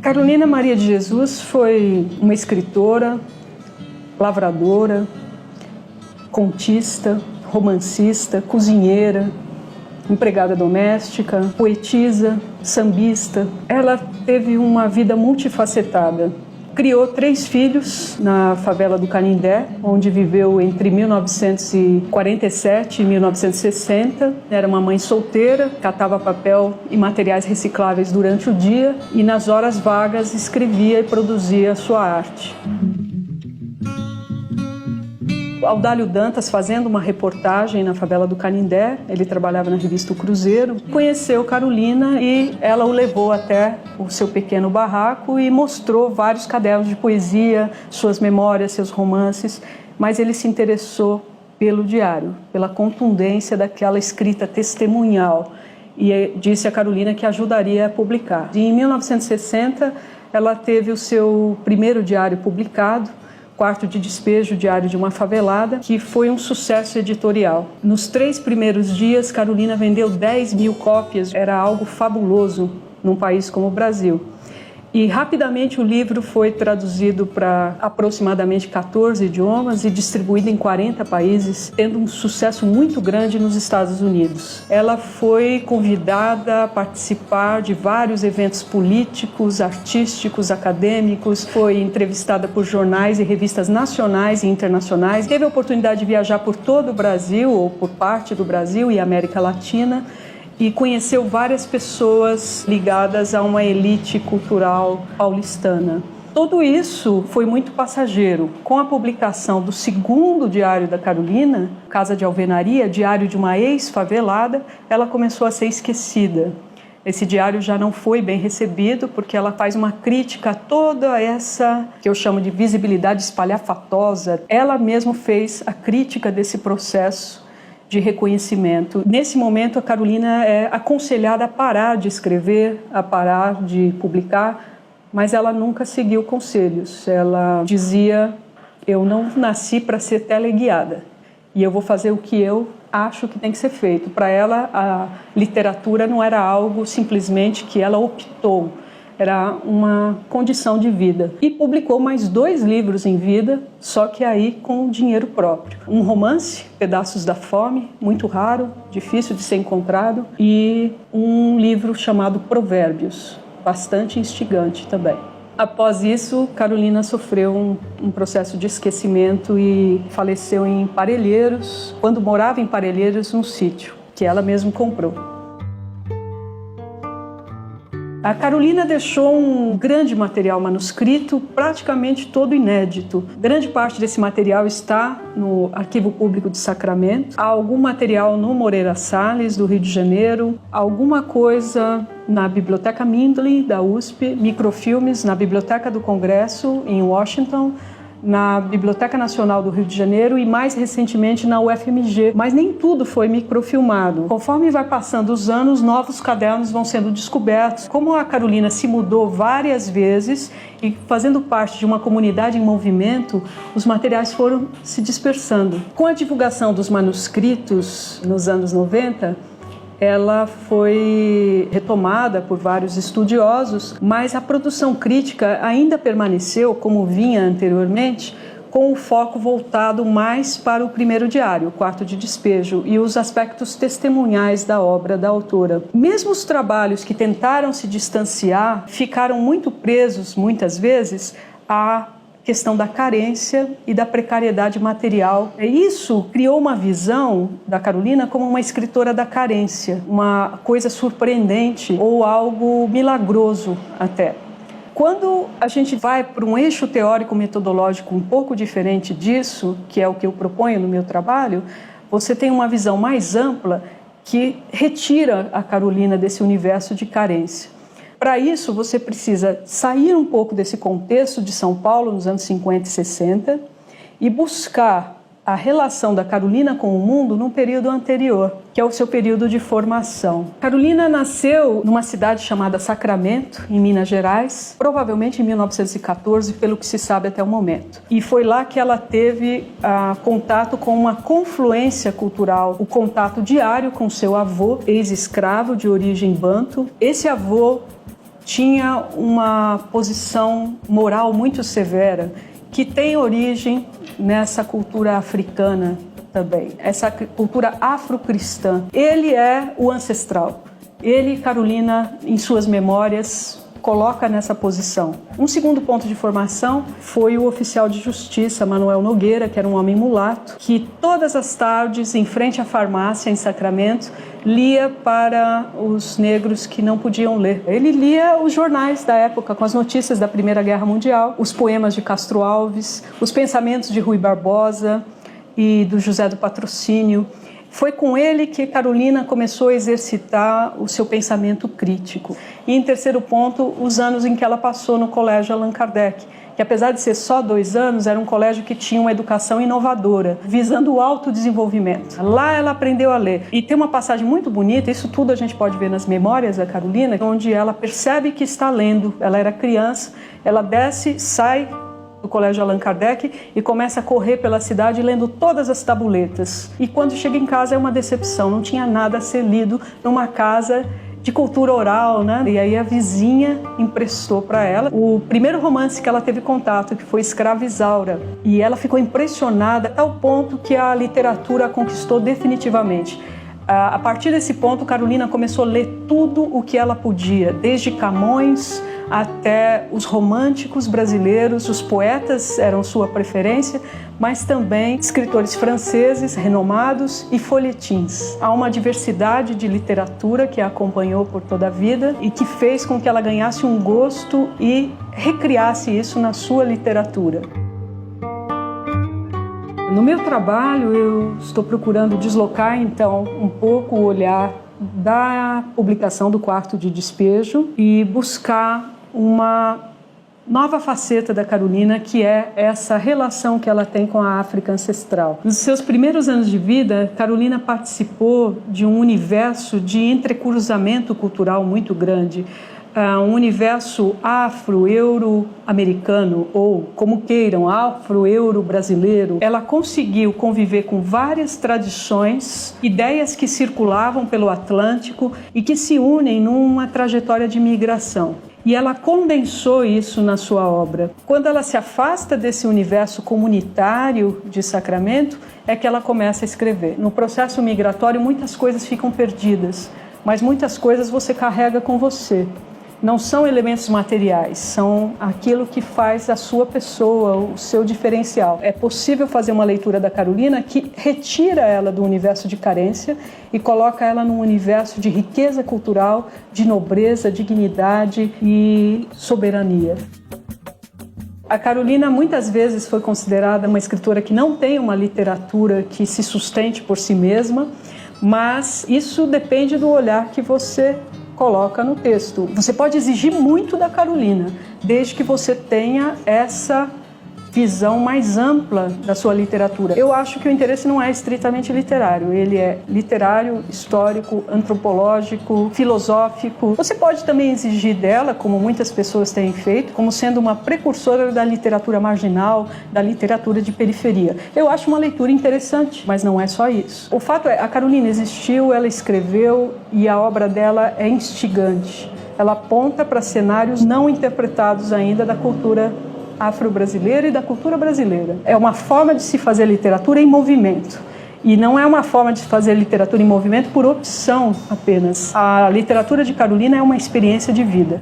Carolina Maria de Jesus foi uma escritora, lavradora, contista, romancista, cozinheira, empregada doméstica, poetisa, sambista. Ela teve uma vida multifacetada. Criou 3 filhos na favela do Canindé, onde viveu entre 1947 e 1960. Era uma mãe solteira, catava papel e materiais recicláveis durante o dia e nas horas vagas escrevia e produzia a sua arte. Audálio Dantas, fazendo uma reportagem na favela do Canindé, ele trabalhava na revista O Cruzeiro, conheceu Carolina e ela o levou até o seu pequeno barraco e mostrou vários cadernos de poesia, suas memórias, seus romances, mas ele se interessou pelo diário, pela contundência daquela escrita testemunhal e disse a Carolina que ajudaria a publicar. E em 1960, ela teve o seu primeiro diário publicado, Quarto de Despejo, Diário de uma Favelada, que foi um sucesso editorial. Nos 3 primeiros dias, Carolina vendeu 10.000 cópias, era algo fabuloso num país como o Brasil. E rapidamente o livro foi traduzido para aproximadamente 14 idiomas e distribuído em 40 países, tendo um sucesso muito grande nos Estados Unidos. Ela foi convidada a participar de vários eventos políticos, artísticos, acadêmicos, foi entrevistada por jornais e revistas nacionais e internacionais, teve a oportunidade de viajar por todo o Brasil, ou por parte do Brasil e América Latina, e conheceu várias pessoas ligadas a uma elite cultural paulistana. Tudo isso foi muito passageiro. Com a publicação do segundo diário da Carolina, Casa de Alvenaria, Diário de uma Ex-Favelada, ela começou a ser esquecida. Esse diário já não foi bem recebido porque ela faz uma crítica a toda essa, que eu chamo de visibilidade espalhafatosa. Ela mesma fez a crítica desse processo de reconhecimento. Nesse momento, a Carolina é aconselhada a parar de escrever, a parar de publicar, mas ela nunca seguiu conselhos. Ela dizia, eu não nasci para ser teleguiada e eu vou fazer o que eu acho que tem que ser feito. Para ela, a literatura não era algo simplesmente que ela optou, era uma condição de vida. E publicou mais 2 livros em vida, só que aí com dinheiro próprio. Um romance, Pedaços da Fome, muito raro, difícil de ser encontrado, e um livro chamado Provérbios, bastante instigante também. Após isso, Carolina sofreu um processo de esquecimento e faleceu em Parelheiros, quando morava em Parelheiros, num sítio que ela mesma comprou. A Carolina deixou um grande material manuscrito, praticamente todo inédito. Grande parte desse material está no Arquivo Público de Sacramento. Há algum material no Moreira Salles, do Rio de Janeiro. Alguma coisa na Biblioteca Mindley, da USP. Microfilmes na Biblioteca do Congresso, em Washington. Na Biblioteca Nacional do Rio de Janeiro e mais recentemente na UFMG, mas nem tudo foi microfilmado. Conforme vai passando os anos, novos cadernos vão sendo descobertos. Como a Carolina se mudou várias vezes e fazendo parte de uma comunidade em movimento, os materiais foram se dispersando. Com a divulgação dos manuscritos nos anos 90, ela foi retomada por vários estudiosos, mas a produção crítica ainda permaneceu, como vinha anteriormente, com o foco voltado mais para o primeiro diário, o Quarto de Despejo, e os aspectos testemunhais da obra da autora. Mesmo os trabalhos que tentaram se distanciar ficaram muito presos, muitas vezes, a questão da carência e da precariedade material. Isso criou uma visão da Carolina como uma escritora da carência, uma coisa surpreendente ou algo milagroso até. Quando a gente vai para um eixo teórico-metodológico um pouco diferente disso, que é o que eu proponho no meu trabalho, você tem uma visão mais ampla que retira a Carolina desse universo de carência. Para isso, você precisa sair um pouco desse contexto de São Paulo nos anos 50 e 60 e buscar a relação da Carolina com o mundo num período anterior, que é o seu período de formação. Carolina nasceu numa cidade chamada Sacramento, em Minas Gerais, provavelmente em 1914, pelo que se sabe até o momento. E foi lá que ela teve contato com uma confluência cultural, o contato diário com seu avô, ex-escravo de origem banto. Esse avô tinha uma posição moral muito severa, que tem origem nessa cultura africana também, essa cultura afrocristã. Ele é o ancestral. Ele, Carolina, em suas memórias, coloca nessa posição. Um segundo ponto de formação foi o oficial de justiça, Manuel Nogueira, que era um homem mulato, que todas as tardes, em frente à farmácia em Sacramento, lia para os negros que não podiam ler. Ele lia os jornais da época, com as notícias da Primeira Guerra Mundial, os poemas de Castro Alves, os pensamentos de Rui Barbosa e do José do Patrocínio. Foi com ele que Carolina começou a exercitar o seu pensamento crítico. E, em terceiro ponto, os anos em que ela passou no Colégio Allan Kardec, que apesar de ser só 2 anos, era um colégio que tinha uma educação inovadora, visando o autodesenvolvimento. Lá ela aprendeu a ler. E tem uma passagem muito bonita, isso tudo a gente pode ver nas memórias da Carolina, onde ela percebe que está lendo. Ela era criança, ela desce, sai do Colégio Allan Kardec e começa a correr pela cidade lendo todas as tabuletas. E quando chega em casa é uma decepção, não tinha nada a ser lido numa casa de cultura oral, né? E aí a vizinha emprestou para ela o primeiro romance que ela teve contato, que foi Escrava Isaura. E ela ficou impressionada a tal ponto que a literatura a conquistou definitivamente. A partir desse ponto, Carolina começou a ler tudo o que ela podia, desde Camões até os românticos brasileiros, os poetas eram sua preferência, mas também escritores franceses renomados e folhetins. Há uma diversidade de literatura que a acompanhou por toda a vida e que fez com que ela ganhasse um gosto e recriasse isso na sua literatura. No meu trabalho, eu estou procurando deslocar, então, um pouco o olhar da publicação do Quarto de Despejo e buscar uma nova faceta da Carolina, que é essa relação que ela tem com a África ancestral. Nos seus primeiros anos de vida, Carolina participou de um universo de entrecruzamento cultural muito grande, um universo afro-euro-americano, ou como queiram, afro-euro-brasileiro. Ela conseguiu conviver com várias tradições, ideias que circulavam pelo Atlântico e que se unem numa trajetória de migração. E ela condensou isso na sua obra. Quando ela se afasta desse universo comunitário de Sacramento, é que ela começa a escrever. No processo migratório, muitas coisas ficam perdidas, mas muitas coisas você carrega com você. Não são elementos materiais, são aquilo que faz a sua pessoa, o seu diferencial. É possível fazer uma leitura da Carolina que retira ela do universo de carência e coloca ela num universo de riqueza cultural, de nobreza, dignidade e soberania. A Carolina muitas vezes foi considerada uma escritora que não tem uma literatura que se sustente por si mesma, mas isso depende do olhar que você coloca no texto. Você pode exigir muito da Carolina, desde que você tenha essa visão mais ampla da sua literatura. Eu acho que o interesse não é estritamente literário, ele é literário, histórico, antropológico, filosófico. Você pode também exigir dela, como muitas pessoas têm feito, como sendo uma precursora da literatura marginal, da literatura de periferia. Eu acho uma leitura interessante, mas não é só isso. O fato é, a Carolina existiu, ela escreveu e a obra dela é instigante. Ela aponta para cenários não interpretados ainda da cultura afro-brasileira e da cultura brasileira. É uma forma de se fazer literatura em movimento. E não é uma forma de fazer literatura em movimento por opção apenas. A literatura de Carolina é uma experiência de vida.